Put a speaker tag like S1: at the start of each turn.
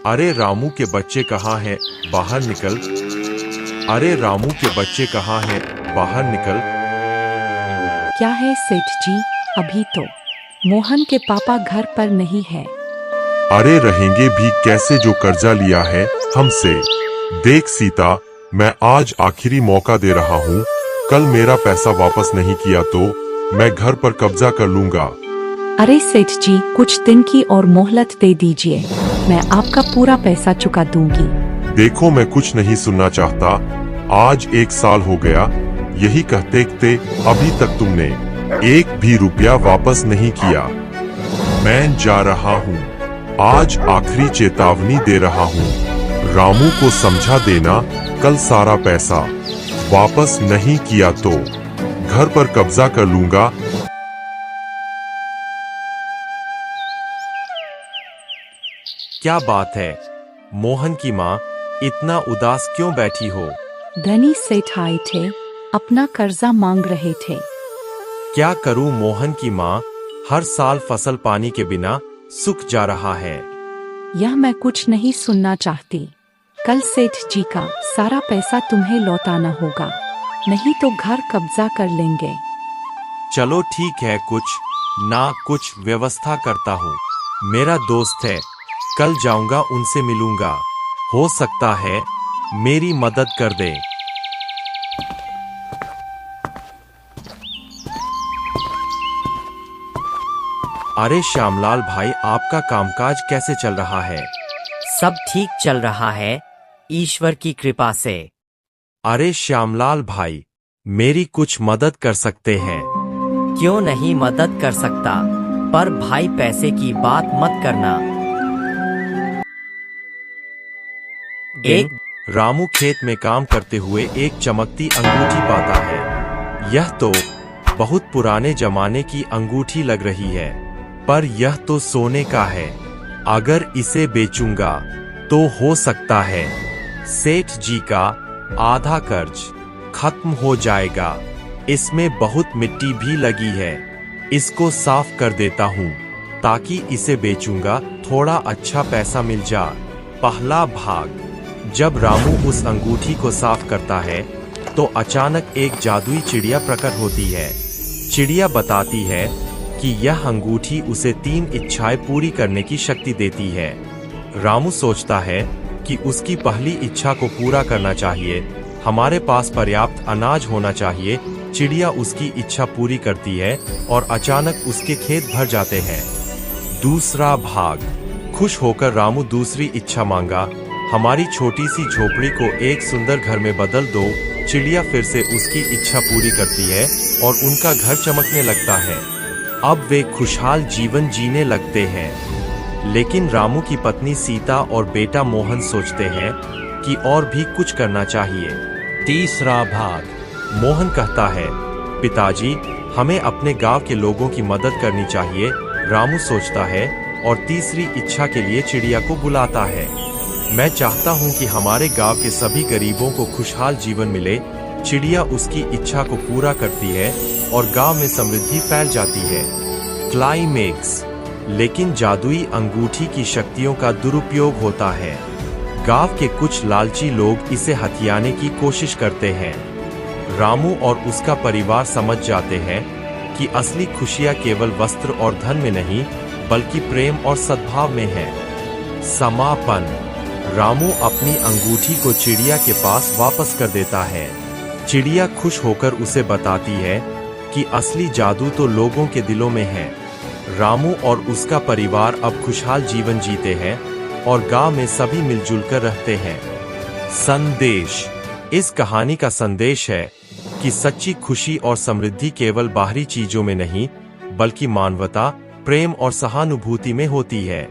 S1: अरे रामू के बच्चे कहाँ हैं? बाहर निकल। अरे रामू के बच्चे कहाँ हैं? बाहर निकल।
S2: क्या है सेठ जी, अभी तो मोहन के पापा घर पर नहीं है।
S1: अरे रहेंगे भी कैसे जो कर्जा लिया है हमसे। देख सीता, मैं आज आखिरी मौका दे रहा हूँ। कल मेरा पैसा वापस नहीं किया तो मैं घर पर कब्जा कर लूंगा।
S2: अरे सेठ जी, कुछ दिन की और मोहलत दे दीजिए, मैं आपका पूरा पैसा चुका दूंगी।
S1: देखो, मैं कुछ नहीं सुनना चाहता। आज 1 साल हो गया यही कहते कहते अभी तक तुमने 1 भी रुपया वापस नहीं किया। मैं जा रहा हूँ, आज आखिरी चेतावनी दे रहा हूँ। रामू को समझा देना, कल सारा पैसा वापस नहीं किया तो घर पर कब्जा कर लूंगा। क्या बात है, मोहन की माँ इतना उदास क्यों बैठी हो?
S2: धनी सेठ आए थे, अपना कर्जा मांग रहे थे।
S1: क्या करूं, मोहन की माँ हर साल फसल पानी के बिना सूख जा रहा है।
S2: यह मैं कुछ नहीं सुनना चाहती। कल सेठ जी का सारा पैसा तुम्हें लौटाना होगा, नहीं तो घर कब्जा कर लेंगे।
S1: चलो ठीक है, कुछ ना कुछ व्यवस्था करता हूँ। मेरा दोस्त है, कल जाऊंगा, उनसे मिलूंगा। हो सकता है मेरी मदद कर दे। अरे श्यामलाल भाई, आपका कामकाज कैसे चल रहा है?
S3: सब ठीक चल रहा है, ईश्वर की कृपा से।
S1: अरे श्यामलाल भाई, मेरी कुछ मदद कर सकते हैं?
S3: क्यों नहीं मदद कर सकता, पर भाई पैसे की बात मत करना। एक
S1: रामू खेत में काम करते हुए एक चमकती अंगूठी पाता है। यह तो बहुत पुराने जमाने की अंगूठी लग रही है, पर यह तो सोने का है। अगर इसे बेचूंगा तो हो सकता है सेठ जी का आधा कर्ज खत्म हो जाएगा। इसमें बहुत मिट्टी भी लगी है, इसको साफ कर देता हूँ ताकि इसे बेचूंगा थोड़ा अच्छा पैसा मिल जाए। पहला भाग। जब रामू उस अंगूठी को साफ करता है तो अचानक एक जादुई चिड़िया प्रकट होती है। चिड़िया बताती है कि यह अंगूठी उसे 3 इच्छाएं पूरी करने की शक्ति देती है। रामू सोचता है कि उसकी पहली इच्छा को पूरा करना चाहिए, हमारे पास पर्याप्त अनाज होना चाहिए। चिड़िया उसकी इच्छा पूरी करती है और अचानक उसके खेत भर जाते हैं। दूसरा भाग। खुश होकर रामू दूसरी इच्छा मांगा, हमारी छोटी सी झोपड़ी को एक सुंदर घर में बदल दो। चिड़िया फिर से उसकी इच्छा पूरी करती है और उनका घर चमकने लगता है। अब वे खुशहाल जीवन जीने लगते हैं। लेकिन रामू की पत्नी सीता और बेटा मोहन सोचते हैं कि और भी कुछ करना चाहिए। तीसरा भाग। मोहन कहता है, पिताजी, हमें अपने गांव के लोगों की मदद करनी चाहिए। रामू सोचता है और तीसरी इच्छा के लिए चिड़िया को बुलाता है। मैं चाहता हूं कि हमारे गांव के सभी गरीबों को खुशहाल जीवन मिले। चिड़िया उसकी इच्छा को पूरा करती है और गांव में समृद्धि फैल जाती है। क्लाइमेक्स। लेकिन जादुई अंगूठी की शक्तियों का दुरुपयोग होता है। गांव के कुछ लालची लोग इसे हथियाने की कोशिश करते हैं। रामू और उसका परिवार समझ जाते हैं कि असली खुशियां केवल वस्त्र और धन में नहीं, बल्कि प्रेम और सद्भाव में है। समापन। रामू अपनी अंगूठी को चिड़िया के पास वापस कर देता है। चिड़िया खुश होकर उसे बताती है कि असली जादू तो लोगों के दिलों में है। रामू और उसका परिवार अब खुशहाल जीवन जीते हैं और गांव में सभी मिलजुल कर रहते हैं। संदेश। इस कहानी का संदेश है कि सच्ची खुशी और समृद्धि केवल बाहरी चीजों में नहीं, बल्कि मानवता, प्रेम और सहानुभूति में होती है।